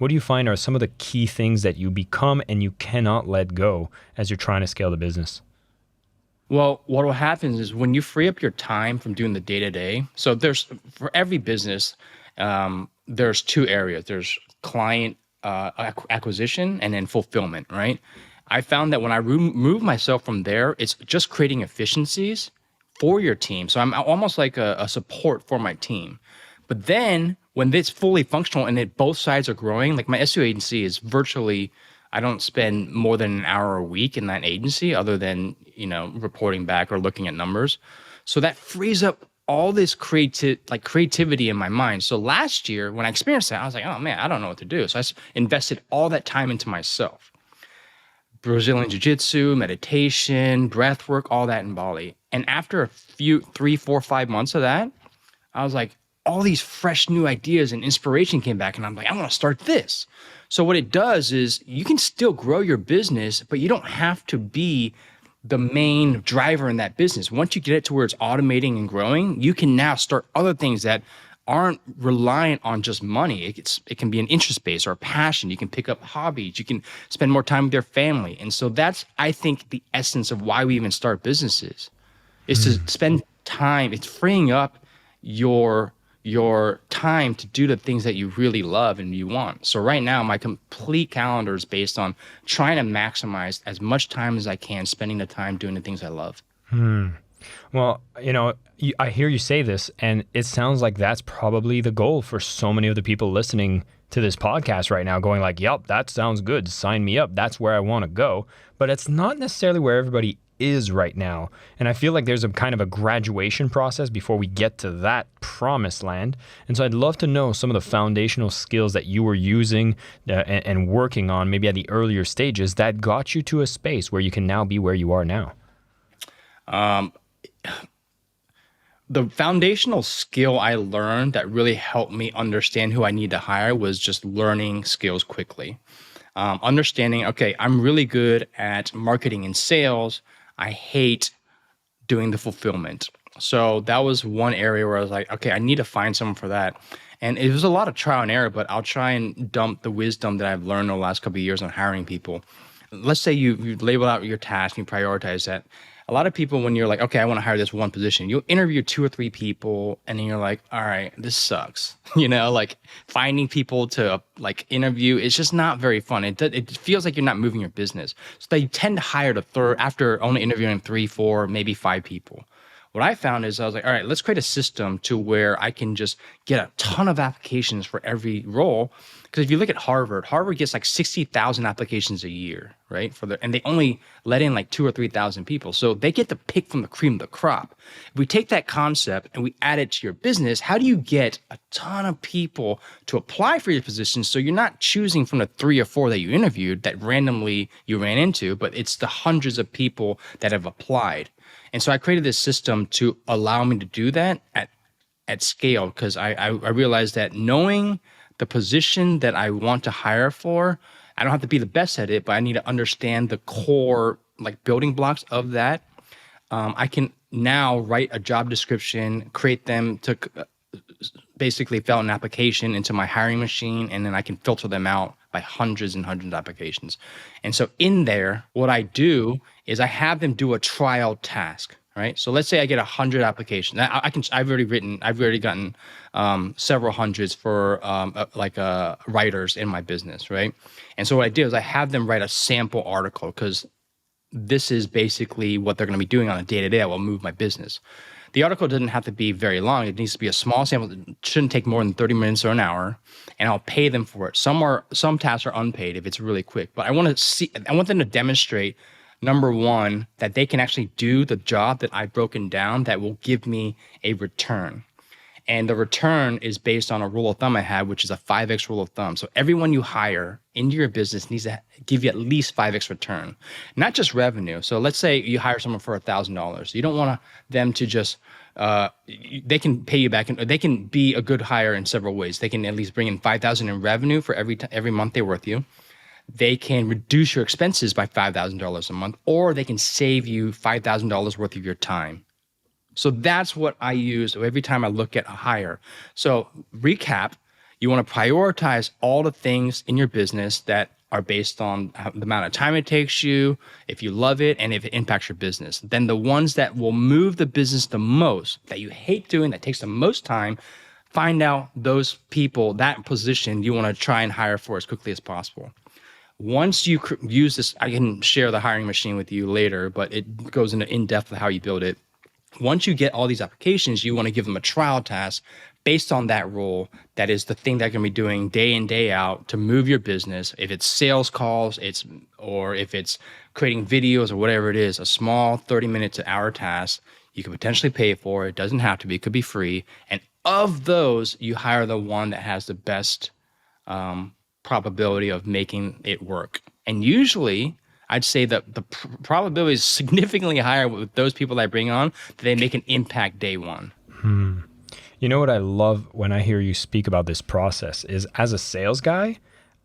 what do you find are some of the key things that you become and you cannot let go as you're trying to scale the business? Well, what will happen is when you free up your time from doing the day to day. So there's for every business, there's two areas. There's client acquisition and then fulfillment, right? I found that when I remove myself from there, it's just creating efficiencies for your team. So I'm almost like a support for my team. But then when it's fully functional and both sides are growing, like my SEO agency is virtually, I don't spend more than an hour a week in that agency other than, reporting back or looking at numbers. So that frees up all this creativity in my mind. So last year when I experienced that, I was like, oh man, I don't know what to do. So invested all that time into myself. Brazilian Jiu-Jitsu, meditation, breath work, all that in Bali. And after a few, 3, 4, 5 months of that, I was like, all these fresh new ideas and inspiration came back. And I'm like, I want to start this. So what it does is you can still grow your business, but you don't have to be the main driver in that business. Once you get it to where it's automating and growing, you can now start other things that aren't reliant on just money. It can be an interest base or a passion. You can pick up hobbies. You can spend more time with your family. And so that's, I think, the essence of why we even start businesses is to spend time. It's freeing up your time to do the things that you really love and you want. So right now, my complete calendar is based on trying to maximize as much time as I can, spending the time doing the things I love. Well, I hear you say this, and it sounds like that's probably the goal for so many of the people listening to this podcast right now, going like, yep, that sounds good. Sign me up. That's where I want to go. But it's not necessarily where everybody is right now. And I feel like there's a kind of a graduation process before we get to that promised land. And so I'd love to know some of the foundational skills that you were using and working on maybe at the earlier stages that got you to a space where you can now be where you are now. The foundational skill I learned that really helped me understand who I need to hire was just learning skills quickly. Understanding, okay, I'm really good at marketing and sales. I hate doing the fulfillment. So that was one area where I was like, okay, I need to find someone for that. And it was a lot of trial and error, but I'll try and dump the wisdom that I've learned over the last couple of years on hiring people. Let's say you label out your task, you prioritize that. A lot of people, when you're like, okay, I want to hire this one position, you'll interview 2 or 3 people, and then you're like, all right, this sucks. Like finding people to interview, it's just not very fun. It feels like you're not moving your business. So they tend to hire the third after only interviewing 3, 4, maybe 5 people. What I found is I was like, all right, let's create a system to where I can just get a ton of applications for every role. Because if you look at Harvard gets like 60,000 applications a year, right? And they only let in like 2,000 or 3,000 people. So they get to pick from the cream of the crop. If we take that concept and we add it to your business, how do you get a ton of people to apply for your position? So you're not choosing from the 3 or 4 that you interviewed that randomly you ran into, but it's the hundreds of people that have applied. And so I created this system to allow me to do that at scale, because I realized that knowing the position that I want to hire for, I don't have to be the best at it, but I need to understand the core building blocks of that. I can now write a job description, create them to basically fill an application into my hiring machine, and then I can filter them out by hundreds and hundreds of applications. And so in there, what I do is I have them do a trial task, right? So let's say I get 100 applications. I've already gotten several hundreds for writers in my business, right? And so what I do is I have them write a sample article, because this is basically what they're going to be doing on a day-to-day that will move my business. The article doesn't have to be very long. It needs to be a small sample. It shouldn't take more than 30 minutes or an hour, and I'll pay them for it. Some tasks are unpaid if it's really quick, but I want them to demonstrate, number one, that they can actually do the job that I've broken down that will give me a return. And the return is based on a rule of thumb I have, which is a 5x rule of thumb. So everyone you hire into your business needs to give you at least 5x return, not just revenue. So let's say you hire someone for $1,000. You don't want them to just, they can pay you back, and they can be a good hire in several ways. They can at least bring in $5,000 in revenue for every month they work with you. They can reduce your expenses by $5,000 a month, or they can save you $5,000 worth of your time. So that's what I use every time I look at a hire. So recap, You want to prioritize all the things in your business that are based on the amount of time it takes you, if you love it, and if it impacts your business. Then the ones that will move the business the most, that you hate doing, that takes the most time, find out those people, that position you want to try and hire for as quickly as possible. Once you use this, I can share the hiring machine with you later, but it goes into in-depth of how you build it. Once you get all these applications, you want to give them a trial task based on that role. That is the thing that can be doing day in, day out to move your business. If it's sales calls, or if it's creating videos or whatever it is, a small 30-minute to hour task, you can potentially pay for it. It doesn't have to be, it could be free. And of those, you hire the one that has the best probability of making it work. And usually, I'd say that the probability is significantly higher with those people that I bring on that they make an impact day one. You know what I love when I hear you speak about this process is, as a sales guy,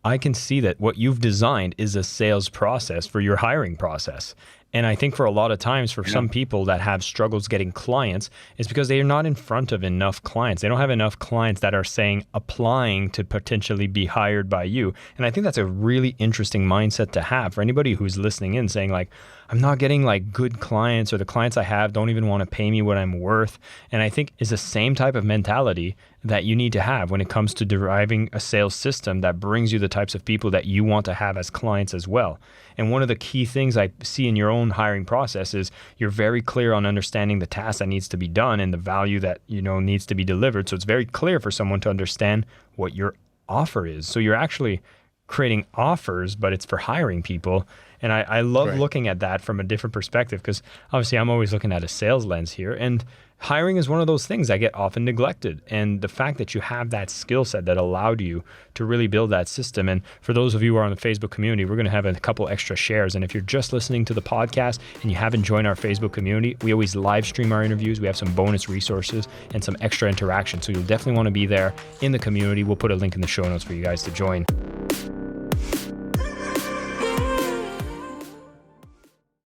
I can see that what you've designed is a sales process for your hiring process. And I think for a lot of times, for some people that have struggles getting clients, it's because they are not in front of enough clients. They don't have enough clients that are applying to potentially be hired by you. And I think that's a really interesting mindset to have for anybody who's listening in, saying like, I'm not getting like good clients, or the clients I have don't even want to pay me what I'm worth. And I think is the same type of mentality that you need to have when it comes to deriving a sales system that brings you the types of people that you want to have as clients as well. And one of the key things I see in your own hiring process is you're very clear on understanding the task that needs to be done and the value that, needs to be delivered. So it's very clear for someone to understand what your offer is. So you're actually creating offers, but it's for hiring people. And I love looking at that from a different perspective, because obviously I'm always looking at a sales lens here. And hiring is one of those things that get often neglected. And the fact that you have that skill set that allowed you to really build that system. And for those of you who are on the Facebook community, we're going to have a couple extra shares. And if you're just listening to the podcast and you haven't joined our Facebook community, we always live stream our interviews. We have some bonus resources and some extra interaction. So you'll definitely want to be there in the community. We'll put a link in the show notes for you guys to join.